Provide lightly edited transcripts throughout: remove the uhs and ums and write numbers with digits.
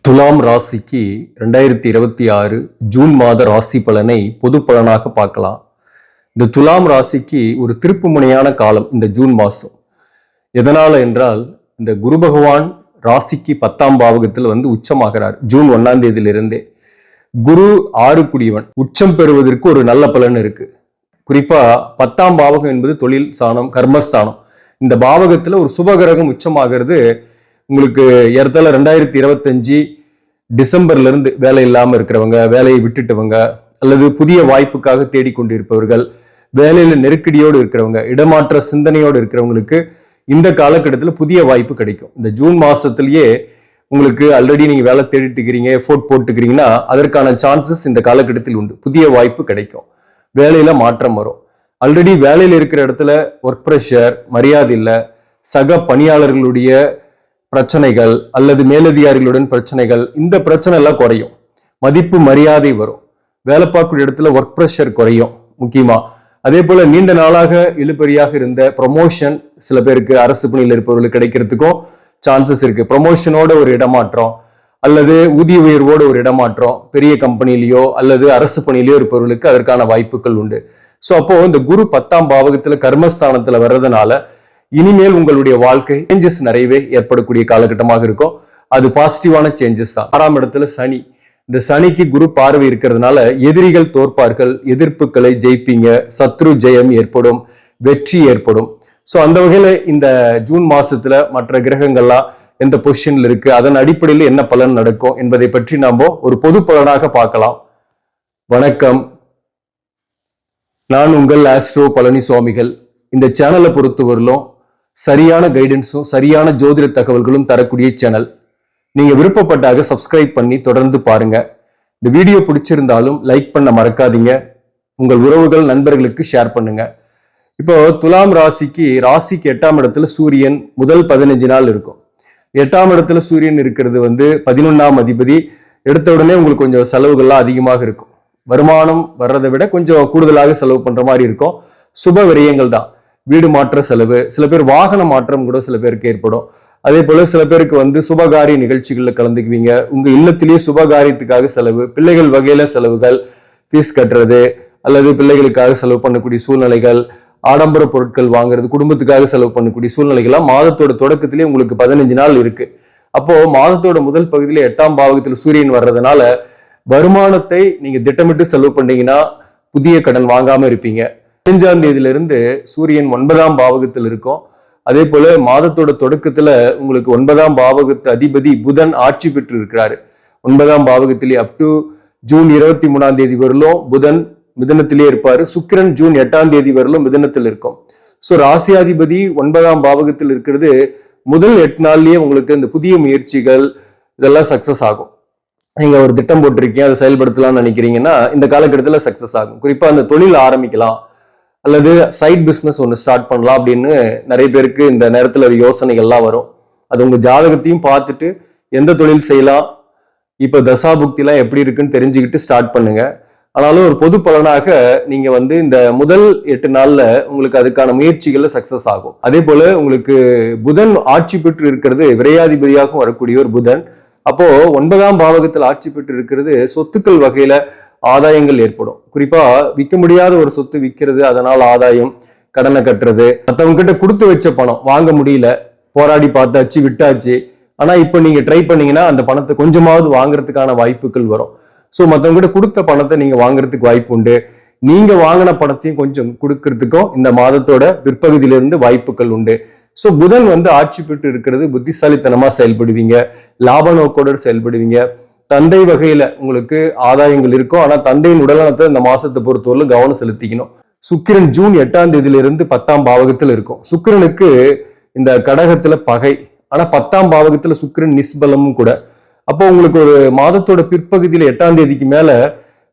துலாம் ராசிக்கு 2026 ஜூன் மாத ராசி பலனை பொது பலனாக பார்க்கலாம். இந்த துலாம் ராசிக்கு ஒரு திருப்புமுனையான காலம் இந்த ஜூன் மாதம். எதனால என்றால், இந்த குரு பகவான் ராசிக்கு 10ஆம் பாவகத்தில் உச்சமாகிறார். ஜூன் 1ஆம் தேதியிலிருந்தே குரு 6 குடியவன் உச்சம் பெறுவதற்கு ஒரு நல்ல பலன் இருக்கு. குறிப்பா 10ஆம் பாவகம் என்பது தொழில் ஸ்தானம், கர்மஸ்தானம். இந்த பாவகத்துல ஒரு சுபகிரகம் உச்சமாகிறது. உங்களுக்கு ஏறத்தாழ 2025 டிசம்பர்ல இருந்து வேலை இல்லாம இருக்கிறவங்க, வேலையை விட்டுட்டவங்க, அல்லது புதிய வாய்ப்புக்காக தேடிக்கொண்டிருப்பவர்கள், வேலையில நெருக்கடியோடு இருக்கிறவங்க, இடமாற்ற சிந்தனையோடு இருக்கிறவங்களுக்கு இந்த காலகட்டத்தில் புதிய வாய்ப்பு கிடைக்கும். இந்த ஜூன் மாசத்திலேயே உங்களுக்கு ஆல்ரெடி நீங்க வேலை தேடிட்டு இருக்கிறீங்க, எஃபோர்ட் போட்டுக்கிறீங்கன்னா அதற்கான சான்சஸ் இந்த காலகட்டத்தில் உண்டு. புதிய வாய்ப்பு கிடைக்கும், வேலையில மாற்றம் வரும். ஆல்ரெடி வேலையில் இருக்கிற இடத்துல ஒர்க் ப்ரெஷர், மரியாதை இல்லை, சக பணியாளர்களுடைய பிரச்சனைகள் அல்லது மேலதிகாரிகளுடன் பிரச்சனைகள், இந்த பிரச்சனை எல்லாம் குறையும். மதிப்பு மரியாதை வரும். வேலை பார்க்கக்கூடிய இடத்துல ஒர்க் ப்ரெஷர் குறையும் முக்கியமா. அதே போல நீண்ட நாளாக இழுபறியாக இருந்த ப்ரொமோஷன், சில பேருக்கு அரசு பணியில் இருப்பவர்களுக்கு கிடைக்கிறதுக்கும் சான்சஸ் இருக்கு. ப்ரொமோஷனோட ஒரு இடமாற்றம் அல்லது ஊதிய உயர்வோட ஒரு இடமாற்றம் பெரிய கம்பெனிலேயோ அல்லது அரசு பணியிலேயோ இருப்பவர்களுக்கு அதற்கான வாய்ப்புகள் உண்டு. ஸோ அப்போ இந்த குரு 10ஆம் பாவகத்துல கர்மஸ்தானத்துல வர்றதுனால இனிமேல் உங்களுடைய வாழ்க்கை சேஞ்சஸ் நிறையவே ஏற்படக்கூடிய காலகட்டமாக இருக்கும். அது பாசிட்டிவான சேஞ்சஸ் தான். 6ஆம் இடத்துல சனி. இந்த சனிக்கு குரு பார்வை இருக்கிறதுனால எதிரிகள் தோற்பார்கள், எதிர்ப்புகளை ஜெயிப்பீங்க, சத்ரு ஜெயம் ஏற்படும், வெற்றி ஏற்படும். ஸோ அந்த வகையில இந்த ஜூன் மாசத்துல மற்ற கிரகங்கள்லாம் எந்த பொசிஷன்ல இருக்கு, அதன் அடிப்படையில் என்ன பலன் நடக்கும் என்பதை பற்றி நாம ஒரு பொது பலனாக பார்க்கலாம். வணக்கம், நான் உங்கள் ஆஸ்ட்ரோ பழனி சுவாமிகள். இந்த சேனலை பொறுத்தவரையிலும் சரியான கைடன்ஸும் சரியான ஜோதிட தகவல்களும் தரக்கூடிய சேனல். நீங்க விருப்பப்பட்டாக சப்ஸ்கிரைப் பண்ணி தொடர்ந்து பாருங்க. இந்த வீடியோ பிடிச்சிருந்தாலும் லைக் பண்ண மறக்காதீங்க. உங்கள் உறவுகள், நண்பர்களுக்கு ஷேர் பண்ணுங்க. இப்போ துலாம் ராசிக்கு 8ஆம் இடத்துல சூரியன் முதல் 15 நாள் இருக்கும். 8ஆம் இடத்துல சூரியன் இருக்கிறது 11ஆம் அதிபதி. எடுத்த உடனே உங்களுக்கு கொஞ்சம் செலவுகள்லாம் அதிகமாக இருக்கும். வருமானம் வர்றதை விட கொஞ்சம் கூடுதலாக செலவு பண்ற மாதிரி இருக்கும். சுப விரயங்கள் தான். வீடு மாற்ற செலவு, சில பேர் வாகன மாற்றம் கூட சில பேருக்கு ஏற்படும். அதே போல சில பேருக்கு சுபகாரிய நிகழ்ச்சிகள்ல கலந்துக்குவீங்க. உங்க இல்லத்திலேயே சுபகாரியத்துக்காக செலவு, பிள்ளைகள் வகையில செலவுகள், ஃபீஸ் கட்டுறது அல்லது பிள்ளைகளுக்காக செலவு பண்ணக்கூடிய சூழ்நிலைகள், ஆடம்பர பொருட்கள் வாங்குறது, குடும்பத்துக்காக செலவு பண்ணக்கூடிய சூழ்நிலைகள்லாம் மாதத்தோட தொடக்கத்திலேயே உங்களுக்கு 15 நாள் இருக்கு. அப்போ மாதத்தோட முதல் பகுதியில 8ஆம் பாவகத்தில் சூரியன் வர்றதுனால வருமானத்தை நீங்க திட்டமிட்டு செலவு பண்ணீங்கன்னா புதிய கடன் வாங்காம இருப்பீங்க. 15ஆம் தேதியிலிருந்து சூரியன் 9ஆம் பாவகத்தில் இருக்கும். அதே போல மாதத்தோட தொடக்கத்துல உங்களுக்கு 9ஆம் பாவகத்து அதிபதி புதன் ஆட்சி பெற்று இருக்கிறாரு. 9ஆம் பாவகத்திலே அப் டு ஜூன் 23ஆம் தேதி வரலும் புதன் மிதுனத்திலே இருப்பாரு. சுக்கிரன் ஜூன் 8ஆம் தேதி வரலும் மிதுனத்தில் இருக்கும். ஸோ ராசியாதிபதி 9ஆம் பாவகத்தில் இருக்கிறது முதல் 8 நாள்லயே உங்களுக்கு இந்த புதிய முயற்சிகள் இதெல்லாம் சக்சஸ் ஆகும். நீங்க ஒரு திட்டம் போட்டிருக்கீங்க, அதை செயல்படுத்தலாம்னு நினைக்கிறீங்கன்னா இந்த காலகட்டத்தில் சக்சஸ் ஆகும். குறிப்பா அந்த தொழில் ஆரம்பிக்கலாம் அல்லது சைட் பிஸ்னஸ் ஒன்று ஸ்டார்ட் பண்ணலாம் அப்படின்னு நிறைய பேருக்கு இந்த நேரத்தில் யோசனைகள்லாம் வரும். அது உங்க ஜாதகத்தையும் பார்த்துட்டு எந்த தொழில் செய்யலாம், இப்போ தசாபுக்திலாம் எப்படி இருக்குன்னு தெரிஞ்சுக்கிட்டு ஸ்டார்ட் பண்ணுங்க. ஆனாலும் ஒரு பொது பலனாக நீங்க இந்த முதல் 8 நாள்ல உங்களுக்கு அதுக்கான முயற்சிகள்ல சக்சஸ் ஆகும். அதே போல உங்களுக்கு புதன் ஆட்சி பெற்று இருக்கிறது விரையாதிபதியாகவும் வரக்கூடிய ஒரு புதன். அப்போ 9ஆம் பாவகத்தில் ஆட்சி பெற்று இருக்கிறது சொத்துக்கள் வகையில ஆதாயங்கள் ஏற்படும். குறிப்பா விற்க முடியாத ஒரு சொத்து விற்கிறது, அதனால ஆதாயம், கடனை கட்டுறது, மற்றவங்க கிட்ட கொடுத்து வச்ச பணம் வாங்க முடியல, போராடி பார்த்தாச்சு, விட்டாச்சு. ஆனா இப்ப நீங்க ட்ரை பண்ணீங்கன்னா அந்த பணத்தை கொஞ்சமாவது வாங்குறதுக்கான வாய்ப்புகள் வரும். ஸோ மற்றவங்க கிட்ட கொடுத்த பணத்தை நீங்க வாங்குறதுக்கு வாய்ப்பு உண்டு. நீங்க வாங்கின பணத்தையும் கொஞ்சம் கொடுக்கறதுக்கும் இந்த மாதத்தோட பிற்பகுதியிலிருந்து வாய்ப்புகள் உண்டு. ஸோ புதன் ஆட்சி பெற்று இருக்கிறது புத்திசாலித்தனமா செயல்படுவீங்க, லாப நோக்கோடு செயல்படுவீங்க. தந்தை வகையில உங்களுக்கு ஆதாயங்கள் இருக்கும். ஆனா தந்தையின் உடல்நலத்தை இந்த மாசத்தை பொறுத்தவரை கவனம் செலுத்திக்கணும். சுக்கிரன் ஜூன் 8ஆம் தேதியிலிருந்து 10ஆம் பாவகத்தில் இருக்கும். சுக்கிரனுக்கு இந்த கடகத்துல பகை, ஆனா 10ஆம் பாவகத்துல சுக்கிரன் நிஸ்பலமும் கூட. அப்போ உங்களுக்கு ஒரு மாதத்தோட பிற்பகுதியில 8ஆம் தேதிக்கு மேல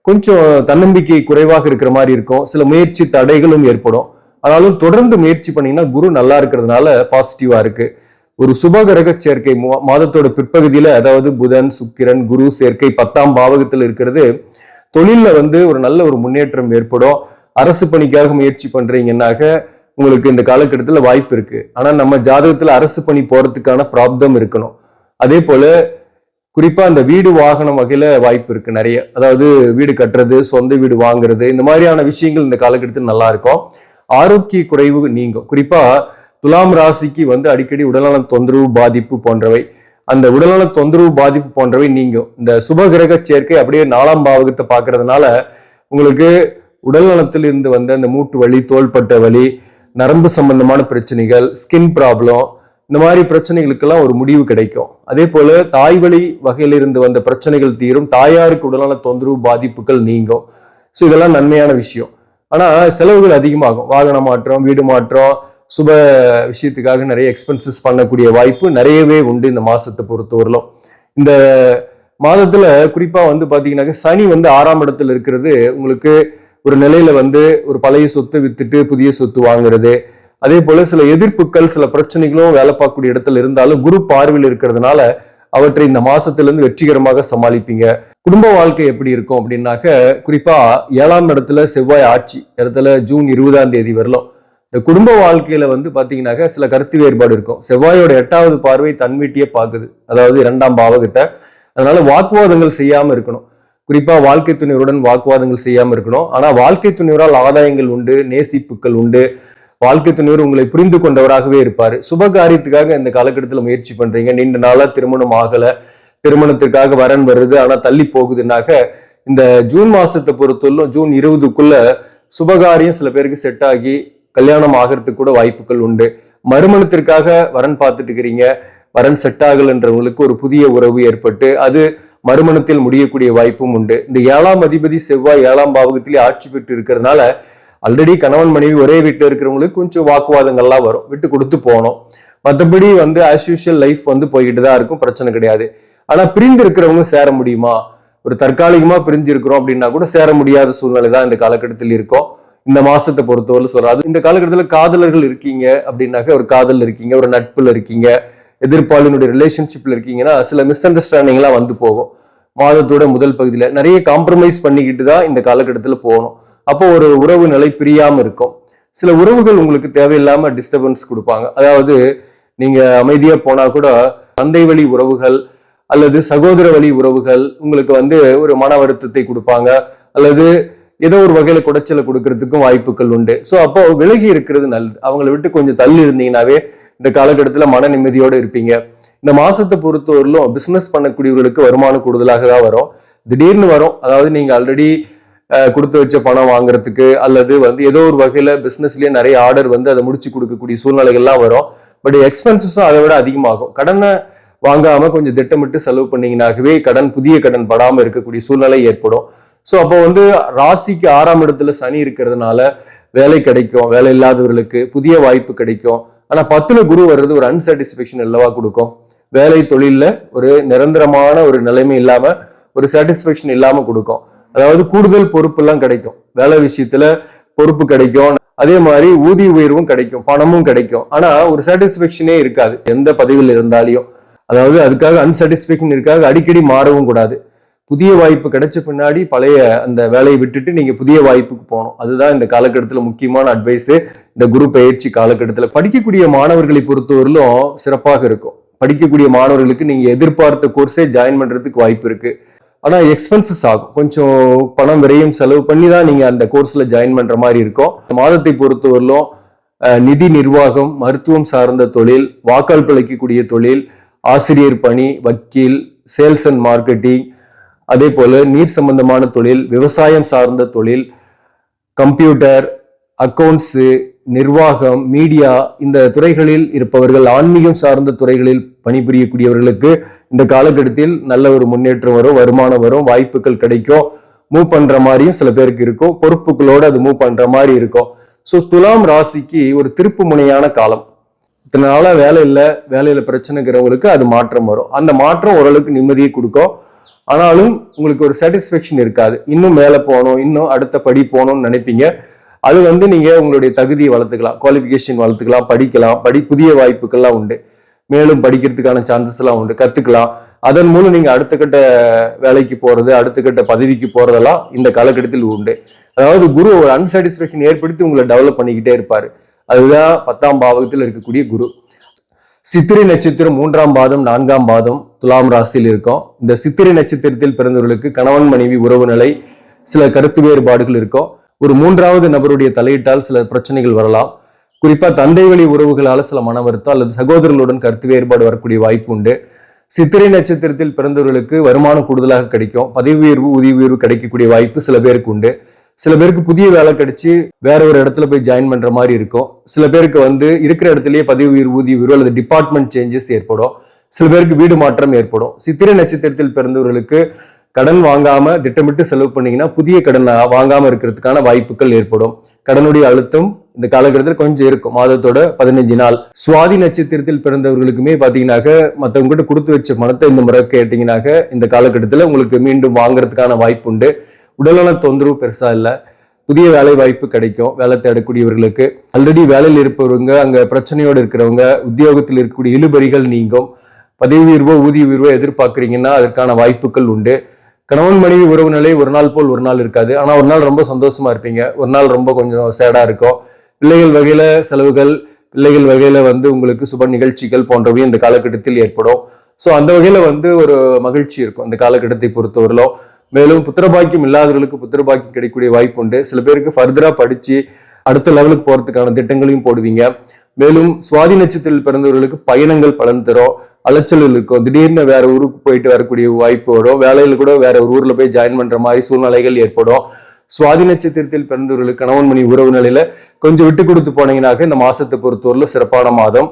கொஞ்சம் தன்னம்பிக்கை குறைவாக இருக்கிற மாதிரி இருக்கும். சில முயற்சி தடைகளும் ஏற்படும். ஆனாலும் தொடர்ந்து முயற்சி பண்ணீங்கன்னா குரு நல்லா இருக்கிறதுனால பாசிட்டிவா இருக்கு. ஒரு சுபகிரக சேர்க்கை மாதத்தோட பிற்பகுதியில, அதாவது புதன் சுக்கிரன் குரு சேர்க்கை 10ஆம் பாவகத்தில் இருக்கிறது தொழில்ல ஒரு நல்ல ஒரு முன்னேற்றம் ஏற்படும். அரசு பணிக்காக முயற்சி பண்றீங்கன்னாக்க உங்களுக்கு இந்த காலகட்டத்துல வாய்ப்பு இருக்கு. ஆனா நம்ம ஜாதகத்துல அரசு பணி போறதுக்கான பிராப்தம் இருக்கணும். அதே போல குறிப்பா அந்த வீடு வாகனம் வகையில வாய்ப்பு இருக்கு நிறைய. அதாவது வீடு கட்டுறது, சொந்த வீடு வாங்குறது, இந்த மாதிரியான விஷயங்கள் இந்த காலகட்டத்தில் நல்லா இருக்கும். ஆரோக்கிய குறைவு நீங்கும். குறிப்பா துலாம் ராசிக்கு அடிக்கடி உடல்நல தொந்தரவு பாதிப்பு போன்றவை, அந்த உடல்நல தொந்தரவு பாதிப்பு போன்றவை நீங்கும். இந்த சுபகிரக சேர்க்கை அப்படியே 4ஆம் பாவகத்தை பார்க்கறதுனால உங்களுக்கு உடல் நலத்தில் இருந்து அந்த மூட்டு வலி, தோள்பட்ட வலி, நரம்பு சம்பந்தமான பிரச்சனைகள், ஸ்கின் ப்ராப்ளம், இந்த மாதிரி பிரச்சனைகளுக்கெல்லாம் ஒரு முடிவு கிடைக்கும். அதே போல தாய் வழி வகையில இருந்து வந்த பிரச்சனைகள் தீரும். தாயாருக்கு உடல்நல தொந்தரவு பாதிப்புகள் நீங்கும். ஸோ இதெல்லாம் நன்மையான விஷயம். ஆனா செலவுகள் அதிகமாகும். வாகன மாற்றம், வீடு மாற்றம், சுப விஷயத்துக்காக நிறைய எக்ஸ்பென்சஸ் பண்ணக்கூடிய வாய்ப்பு நிறையவே உண்டு இந்த மாசத்தை பொறுத்தவரையிலும். இந்த மாதத்துல குறிப்பா பாத்தீங்கன்னாக்க சனி 6ஆம் இடத்துல இருக்கிறது உங்களுக்கு ஒரு நிலையில ஒரு பழைய சொத்து வித்துட்டு புதிய சொத்து வாங்குறது, அதே போல சில எதிர்ப்புகள், சில பிரச்சனைகளும் வேலை பார்க்கக்கூடிய இடத்துல இருந்தாலும் குரு பார்வையில் இருக்கிறதுனால அவற்றை இந்த மாசத்திலிருந்து வெற்றிகரமாக சமாளிப்பீங்க. குடும்ப வாழ்க்கை எப்படி இருக்கும் அப்படின்னாக்க, குறிப்பா 7ஆம் இடத்துல செவ்வாய் ஆட்சி இடத்துல ஜூன் 20ஆம் தேதி வரலாம். இந்த குடும்ப வாழ்க்கையில பாத்தீங்கன்னாக்க சில கருத்து வேறுபாடு இருக்கும். செவ்வாயோட 8வது பார்வை தன் வீட்டையே பார்க்குது, அதாவது 2ஆம் பாவகத்தை. அதனால வாக்குவாதங்கள் செய்யாம இருக்கணும். குறிப்பா வாழ்க்கை துணைவருடன் வாக்குவாதங்கள் செய்யாம இருக்கணும். ஆனா வாழ்க்கை துணைவரால் ஆதாயங்கள் உண்டு, நேசிப்புகள் உண்டு. வாழ்க்கை துணைவர் உங்களை புரிந்து கொண்டவராகவே இருப்பாரு. சுப காரியத்துக்காக இந்த காலகட்டத்தில் முயற்சி பண்றீங்க, நீண்ட நாளா திருமணம் ஆகல, திருமணத்திற்காக வரன் வருது ஆனா தள்ளி போகுதுன்னாக்க, இந்த ஜூன் மாசத்தை பொறுத்தவரைக்கும் ஜூன் 20க்குள்ள சுபகாரியம் சில பேருக்கு செட் ஆகி கல்யாணம் ஆகிறதுக்கு கூட வாய்ப்புகள் உண்டு. மறுமணத்திற்காக வரன் பார்த்துட்டு இருக்கிறீங்க, வரன் செட் ஆகலன்றவங்களுக்கு ஒரு புதிய உறவு ஏற்பட்டு அது மறுமணத்தில் முடியக்கூடிய வாய்ப்பும் உண்டு. இந்த 7ஆம் அதிபதி செவ்வாய் 7ஆம் பாவகத்திலே ஆட்சி பெற்று இருக்கிறதுனால ஆல்ரெடி கணவன் மனைவி ஒரே வீட்டில் இருக்கிறவங்களுக்கு கொஞ்சம் வாக்குவாதங்கள்லாம் வரும், விட்டு கொடுத்து போகணும். மற்றபடி ஆஸ் யூஷுவல் லைஃப் போய்கிட்டு தான் இருக்கும், பிரச்சனை கிடையாது. ஆனா பிரிந்து இருக்கிறவங்க சேர முடியுமா? ஒரு தற்காலிகமா பிரிஞ்சு இருக்கிறோம் அப்படின்னா கூட சேர முடியாத சூழ்நிலை தான் இந்த காலகட்டத்தில் இருக்கும். இந்த மாசத்தை பொறுத்தவரை சொல்றாரு. இந்த காலகட்டத்தில் காதலர்கள் இருக்கீங்க அப்படின்னாக்க, ஒரு காதல் இருக்கீங்க, ஒரு நட்புல இருக்கீங்க, எதிர்ப்பாளினுடைய ரிலேஷன்ஷிப்ல இருக்கீங்கன்னா சில மிஸ் அண்டர்ஸ்டாண்டிங் எல்லாம் போகும். மாதத்தோட முதல் பகுதியில நிறைய காம்ப்ரமைஸ் பண்ணிக்கிட்டு தான் இந்த காலகட்டத்தில் போகணும். அப்போ ஒரு உறவு நிலை பிரியாம இருக்கும். சில உறவுகள் உங்களுக்கு தேவையில்லாம டிஸ்டர்பன்ஸ் கொடுப்பாங்க. அதாவது நீங்க அமைதியா போனா கூட தந்தை வழி உறவுகள் அல்லது சகோதர வழி உறவுகள் உங்களுக்கு ஒரு மன வருத்தத்தை கொடுப்பாங்க, அல்லது ஏதோ ஒரு வகையில குடைச்சலை கொடுக்கறதுக்கும் வாய்ப்புகள் உண்டு. ஸோ அப்போ விலகி இருக்கிறது நல்லது. அவங்களை விட்டு கொஞ்சம் தள்ளி இருந்தீங்கன்னாவே இந்த காலகட்டத்தில் மன நிம்மதியோடு இருப்பீங்க. இந்த மாசத்தை பொறுத்தவரையிலும் பிசினஸ் பண்ணக்கூடியவர்களுக்கு வருமானம் கூடுதலாக தான் வரும், திடீர்னு வரும். அதாவது நீங்க ஆல்ரெடி கொடுத்து வச்ச பணம் வாங்குறதுக்கு அல்லது ஏதோ ஒரு வகையில பிசினஸ்லயே நிறைய ஆர்டர் அதை முடிச்சு கொடுக்கக்கூடிய சூழ்நிலைகள்லாம் வரும். பட் எக்ஸ்பென்சஸும் அதை விட அதிகமாகும். கடனை வாங்காம கொஞ்சம் திட்டமிட்டு செலவு பண்ணீங்கன்னாகவே புதிய கடன் படாம இருக்கக்கூடிய சூழ்நிலை ஏற்படும். ஸோ அப்போ ராசிக்கு 6ஆம் இடத்துல சனி இருக்கிறதுனால வேலை கிடைக்கும், வேலை இல்லாதவர்களுக்கு புதிய வாய்ப்பு கிடைக்கும். ஆனா 10ல குரு வர்றது ஒரு அன்சாட்டிஸ்பேக்ஷன் அல்லவா கொடுக்கும். வேலை தொழில்ல ஒரு நிரந்தரமான ஒரு நிலைமை இல்லாம, ஒரு சாட்டிஸ்பேக்ஷன் இல்லாம கொடுக்கும். அதாவது கூடுதல் பொறுப்பு எல்லாம் கிடைக்கும், வேலை விஷயத்துல பொறுப்பு கிடைக்கும், அதே மாதிரி ஊதிய உயர்வும் கிடைக்கும், பணமும் கிடைக்கும். ஆனா ஒரு சாட்டிஸ்பேக்ஷனே இருக்காது எந்த பதவியில் இருந்தாலையும். அதாவது அதுக்காக அன்சாட்டிஸ்பேக்ஷன் இருக்காது, அடிக்கடி மாறவும் கூடாது. புதிய வாய்ப்பு கிடைச்ச பின்னாடி பழைய அந்த வேலையை விட்டுட்டு நீங்க புதிய வாய்ப்புக்கு போகணும். அதுதான் இந்த காலகட்டத்துல முக்கியமான அட்வைஸ். இந்த குரு பயிற்சி காலகட்டத்துல படிக்கக்கூடிய மாணவர்களை பொறுத்தவரையிலும் சிறப்பாக இருக்கும். படிக்கக்கூடிய மாணவர்களுக்கு நீங்க எதிர்பார்த்த கோர்ஸே ஜாயின் பண்றதுக்கு வாய்ப்பு இருக்கு. ஆனா எக்ஸ்பென்சஸ் ஆகும், கொஞ்சம் பணம் விரையும் செலவு பண்ணி தான் நீங்க அந்த கோர்ஸ்ல ஜாயின் பண்ற மாதிரி இருக்கும். மாதத்தை பொறுத்தவரையிலும் நிதி நிர்வாகம், மருத்துவம் சார்ந்த தொழில், வாக்காளர் பிழைக்கக்கூடிய தொழில், ஆசிரியர் பணி, வக்கீல், சேல்ஸ் அண்ட் மார்க்கெட்டிங், அதே போல நீர் சம்பந்தமான தொழில், விவசாயம் சார்ந்த தொழில், கம்ப்யூட்டர், அக்கவுண்ட்ஸ், நிர்வாகம், மீடியா, இந்த துறைகளில் இருப்பவர்கள், ஆன்மீகம் சார்ந்த துறைகளில் பணிபுரியக்கூடியவர்களுக்கு இந்த காலகட்டத்தில் நல்ல ஒரு முன்னேற்றம் வரும், வருமானம் வரும், வாய்ப்புகள் கிடைக்கும். மூவ் பண்ற மாதிரியும் சில பேருக்கு இருக்கும், பொறுப்புகளோடு அது மூவ் பண்ற மாதிரி இருக்கும். ஸோ துலாம் ராசிக்கு ஒரு திருப்பு முனையான காலம். இத்தனை நாளா வேலை இல்லை, வேலையில பிரச்சனைங்கிறவங்களுக்கு அது மாற்றம் வரும். அந்த மாற்றம் ஓரளவுக்கு நிம்மதியை கொடுக்கும். ஆனாலும் உங்களுக்கு ஒரு சாட்டிஸ்பேக்ஷன் இருக்காது. இன்னும் மேலே போகணும், இன்னும் அடுத்த படி போகணும்னு நினைப்பீங்க. அது நீங்க உங்களுடைய தகுதியை வளர்த்துக்கலாம், குவாலிஃபிகேஷன் வளர்த்துக்கலாம், படிக்கலாம், புதிய வாய்ப்புகள்லாம் உண்டு, மேலும் படிக்கிறதுக்கான சான்சஸ் எல்லாம் உண்டு, கத்துக்கலாம். அதன் மூலம் நீங்க அடுத்த கட்ட வேலைக்கு போறது, அடுத்த கட்ட பதவிக்கு போறதெல்லாம் இந்த காலகட்டத்தில் உண்டு. அதாவது குரு ஒரு அன்சாட்டிஸ்பேக்ஷன் ஏற்படுத்தி உங்களை டெவலப் பண்ணிக்கிட்டே இருப்பாரு. அதுதான் 10ஆம் பாவகத்தில் இருக்கக்கூடிய குரு. சித்திரை நட்சத்திரம் 3ஆம் பாதம் 4ஆம் பாதம் துலாம் ராசியில் இருக்கும். இந்த சித்திரை நட்சத்திரத்தில் பிறந்தவர்களுக்கு கணவன் மனைவி உறவு நிலை சில கருத்து வேறுபாடுகள் இருக்கும். ஒரு 3வது நபருடைய தலையிட்டால் சில பிரச்சனைகள் வரலாம். குறிப்பா தந்தை வழி உறவுகளால சில மன வருத்தம் அல்லது சகோதரர்களுடன் கருத்து வேறுபாடு வரக்கூடிய வாய்ப்பு உண்டு. சித்திரை நட்சத்திரத்தில் பிறந்தவர்களுக்கு வருமானம் கூடுதலாக கிடைக்கும். பதவி உயர்வு ஊதிய உயர்வு கிடைக்கக்கூடிய வாய்ப்பு சில பேருக்கு உண்டு. சில பேருக்கு புதிய வேலை கிடைச்சி வேற ஒரு இடத்துல போய் ஜாயின் பண்ற மாதிரி இருக்கும். சில பேருக்கு இருக்கிற இடத்துலயே பதவி உயர்வு ஊதிய உயர்வு அல்லது டிபார்ட்மெண்ட் சேஞ்சஸ் ஏற்படும். சில பேருக்கு வீடு மாற்றம் ஏற்படும். சித்திரை நட்சத்திரத்தில் பிறந்தவர்களுக்கு கடன் வாங்காம திட்டமிட்டு செலவு பண்ணீங்கன்னா புதிய கடன் வாங்காம இருக்கிறதுக்கான வாய்ப்புகள் ஏற்படும். கடனுடைய அழுத்தம் இந்த காலகட்டத்தில் கொஞ்சம் இருக்கும். மாதத்தோட 15 நாள். சுவாதி நட்சத்திரத்தில் பிறந்தவர்களுக்குமே பாத்தீங்கன்னாக்க மற்றவங்க கிட்ட கொடுத்து வச்ச பணத்தை இந்த முறை கேட்டீங்கன்னாக்க இந்த காலகட்டத்தில் உங்களுக்கு மீண்டும் வாங்குறதுக்கான வாய்ப்பு உண்டு. உடல்நல தொந்தரவு பெருசா இல்லை. புதிய வேலை வாய்ப்பு கிடைக்கும். வேலை தேடக்கூடியவர்களுக்கு ஆல்ரெடி வேலையில் இருப்பவங்க, அங்க பிரச்சனையோடு இருக்கிறவங்க, உத்தியோகத்தில் இருக்கக்கூடிய இழுபறிகள் நீங்கும். பதவி உயர்வோ ஊதிய உயர்வோ எதிர்பார்க்குறீங்கன்னா அதற்கான வாய்ப்புகள் உண்டு. கணவன் மனைவி உறவு நிலை ஒரு நாள் போல் ஒரு நாள் இருக்காது. ஆனா ஒரு நாள் ரொம்ப சந்தோஷமா இருப்பீங்க, ஒரு நாள் ரொம்ப கொஞ்சம் சேடா இருக்கும். பிள்ளைகள் வகையில செலவுகள், பிள்ளைகள் வகையில உங்களுக்கு சுப நிகழ்ச்சிகள் போன்றவை இந்த காலகட்டத்தில் ஏற்படும். ஸோ அந்த வகையில ஒரு மகிழ்ச்சி இருக்கும் இந்த காலகட்டத்தை பொறுத்தவரையிலும். மேலும் புத்திரபாக்கியம் இல்லாதவர்களுக்கு புத்திரபாக்கியம் கிடைக்கக்கூடிய வாய்ப்பு உண்டு. சில பேருக்கு ஃபர்தரா படிச்சு அடுத்த லெவலுக்கு போறதுக்கான திட்டங்களையும் போடுவீங்க. மேலும் சுவாதி நட்சத்திரத்தில் பிறந்தவர்களுக்கு பயணங்கள் பலன் தரும். அலைச்சல் இருக்கும். திடீர்னு வேற ஊருக்கு போயிட்டு வரக்கூடிய வாய்ப்பு வரும். வேலையில கூட வேற ஒரு ஊர்ல போய் ஜாயின் பண்ற மாதிரி சூழ்நிலைகள் ஏற்படும். சுவாதி நட்சத்திரத்தில் பிறந்தவர்களுக்கு கணவன் மணி உறவு நிலையில கொஞ்சம் விட்டு கொடுத்து போனீங்கன்னாக்க இந்த மாசத்தை பொறுத்தவரையில சிறப்பான மாதம்.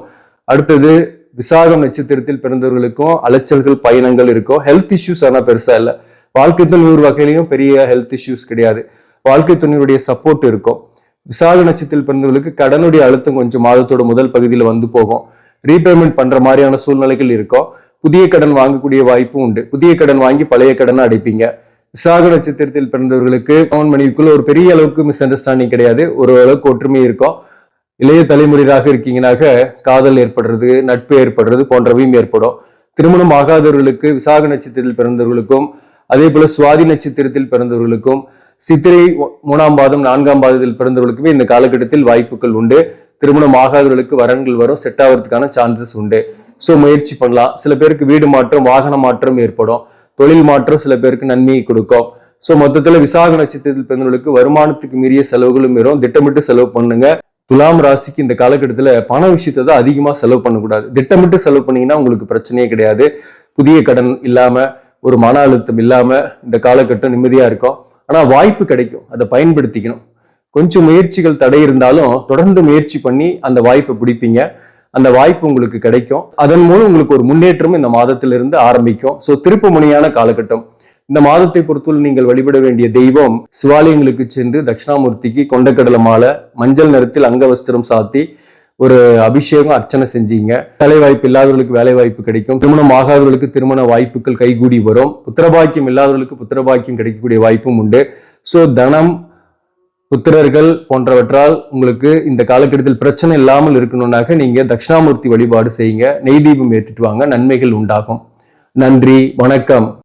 அடுத்தது விசாகம் நட்சத்திரத்தில் பிறந்தவர்களுக்கும் அலைச்சல்கள் பயணங்கள் இருக்கும். ஹெல்த் இஷ்யூஸ் ஆனா பெருசா இல்லை. வாழ்க்கை துணை ஒரு வகையிலையும் பெரிய ஹெல்த் இஷ்யூஸ் கிடையாது. வாழ்க்கை துணையுடைய சப்போர்ட் இருக்கும். விசாக நட்சத்திரத்தில் பிறந்தவர்களுக்கு கடனுடைய அழுத்தம் கொஞ்சம் மாதத்தோட முதல் பகுதியில் போகும். ரீபேமெண்ட் பண்ற மாதிரியான சூழ்நிலைகள் இருக்கும். புதிய கடன் வாங்கக்கூடிய வாய்ப்பும் உண்டு. புதிய கடன் வாங்கி பழைய கடனை அடைப்பீங்க. விசாக நட்சத்திரத்தில் பிறந்தவர்களுக்கு கணவன் மனைவிக்குள்ள ஒரு பெரிய அளவுக்கு மிஸ் அண்டர்ஸ்டாண்டிங் கிடையாது. ஒரு அளவுக்கு ஒற்றுமை இருக்கும். இளைய தலைமுறையாக இருக்கீங்கன்னாக்க காதல் ஏற்படுறது, நட்பு ஏற்படுறது போன்றவையும் ஏற்படும். திருமணம் ஆகாதவர்களுக்கு விசாக நட்சத்திரத்தில் பிறந்தவர்களுக்கும் அதே போல சுவாதி நட்சத்திரத்தில் பிறந்தவர்களுக்கும் சித்திரை 3ஆம் பாதம் 4ஆம் பாதத்தில் பிறந்தவர்களுக்குமே இந்த காலகட்டத்தில் வாய்ப்புகள் உண்டு. திருமணம் ஆகாதவர்களுக்கு வரன்கள் வரும். செட் ஆகிறதுக்கான சான்சஸ் உண்டு. ஸோ முயற்சி பண்ணலாம். சில பேருக்கு வீடு மாற்றம், வாகன மாற்றம் ஏற்படும். தொழில் மாற்றம் சில பேருக்கு நன்மையை கொடுக்கும். ஸோ மொத்தத்துல விசாக நட்சத்திரத்தில் பிறந்தவர்களுக்கு வருமானத்துக்கு மீறிய செலவுகளும் வரும். திட்டமிட்டு செலவு பண்ணுங்க. துலாம் ராசிக்கு இந்த காலகட்டத்தில் பண விஷயத்தை தான் அதிகமா செலவு பண்ணக்கூடாது. திட்டமிட்டு செலவு பண்ணீங்கன்னா உங்களுக்கு பிரச்சனையே கிடையாது. புதிய கடன் இல்லாம, ஒரு மன அழுத்தம் இல்லாம இந்த காலகட்டம் நிம்மதியா இருக்கும். ஆனா வாய்ப்பு கிடைக்கும், அதை பயன்படுத்திக்கணும். கொஞ்சம் முயற்சிகள் தடை இருந்தாலும் தொடர்ந்து முயற்சி பண்ணி அந்த வாய்ப்பை பிடிப்பீங்க. அந்த வாய்ப்பு உங்களுக்கு கிடைக்கும். அதன் மூலம் உங்களுக்கு ஒரு முன்னேற்றம் இந்த மாதத்திலிருந்து ஆரம்பிக்கும். ஸோ திருப்பு முனையான காலகட்டம். இந்த மாதத்தை பொறுத்தவரை நீங்கள் வழிபட வேண்டிய தெய்வம் சிவாலயங்களுக்கு சென்று தட்சிணாமூர்த்திக்கு கொண்டக்கடலை மாலை, மஞ்சள் நிறத்தில் அங்கவஸ்திரம் சாத்தி ஒரு அபிஷேகம் அர்ச்சனை செஞ்சீங்க. வேலை வாய்ப்பு இல்லாதவர்களுக்கு வேலை வாய்ப்பு கிடைக்கும். திருமணம் ஆகாதவர்களுக்கு திருமண வாய்ப்புகள் கைகூடி வரும். புத்திரபாக்கியம் இல்லாதவர்களுக்கு புத்திரபாக்கியம் கிடைக்கக்கூடிய வாய்ப்பும் உண்டு. ஸோ தனம், புத்திரர்கள் போன்றவற்றால் உங்களுக்கு இந்த காலகட்டத்தில் பிரச்சனை இல்லாமல் இருக்கணும்னாக்க நீங்க தட்சிணாமூர்த்தி வழிபாடு செய்யுங்க. நெய் தீபம் ஏற்றிட்டு வாங்க. நன்மைகள் உண்டாகும். நன்றி, வணக்கம்.